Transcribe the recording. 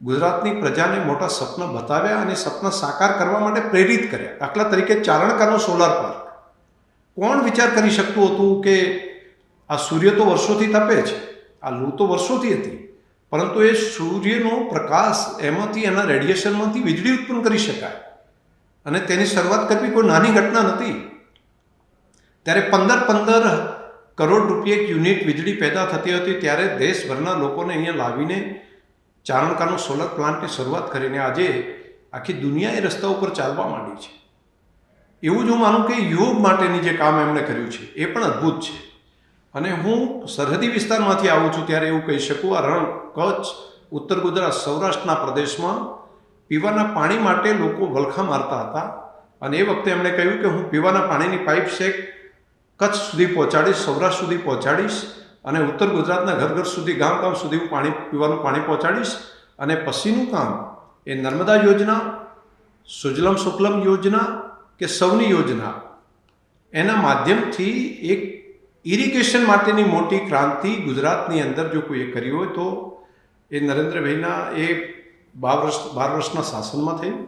ગુજરાતની પ્રજાને મોટા સપના બતાવ્યા અને સપના સાકાર કરવા માટે પ્રેરિત કર્યા. દાખલા તરીકે ચારણકાનો સોલાર પાર્ક. કોણ વિચાર કરી શકતું હતું કે આ સૂર્ય તો વર્ષોથી તપે છે, આ લૂ તો વર્ષોથી હતી, પરંતુ એ સૂર્યનો પ્રકાશ એમાંથી એના રેડિયેશનમાંથી વીજળી ઉત્પન્ન કરી શકાય અને તેની શરૂઆત કરવી કોઈ નાની ઘટના નથી. ત્યારે 15 કરોડ રૂપિયા એક યુનિટ વીજળી પેદા થતી હતી. ત્યારે દેશભરના લોકોને અહીંયા લાવીને ચારણકાનો સોલર પ્લાન્ટની શરૂઆત કરીને આજે આખી દુનિયા એ રસ્તા ઉપર ચાલવા માંડી છે. એવું જ હું માનું કે યોગ માટેની જે કામ એમણે કર્યું છે એ પણ અદ્ભુત છે. અને હું સરહદી વિસ્તારમાંથી આવું છું ત્યારે એવું કહી શકું, આ રણ, કચ્છ, ઉત્તર ગુજરાત, સૌરાષ્ટ્રના પ્રદેશમાં પીવાના પાણી માટે લોકો વલખા મારતા હતા. અને એ વખતે એમણે કહ્યું કે હું પીવાના પાણીની પાઇપ શેક કચ્છ સુધી પહોંચાડીશ, સૌરાષ્ટ્ર સુધી પહોંચાડીશ અને ઉત્તર ગુજરાતના ઘર ઘર સુધી, ગામ ગામ સુધી હું પીવાનું પાણી પહોંચાડીશ. અને પછીનું કામ એ નર્મદા યોજના, સુજલમ સુફલમ યોજના કે સૌની યોજના, એના માધ્યમથી એક ઇરિગેશન માટેની મોટી ક્રાંતિ ગુજરાતની અંદર જો કોઈએ કરી હોય તો એ નરેન્દ્રભાઈના એ 12 વર્ષના શાસનમાં થયું.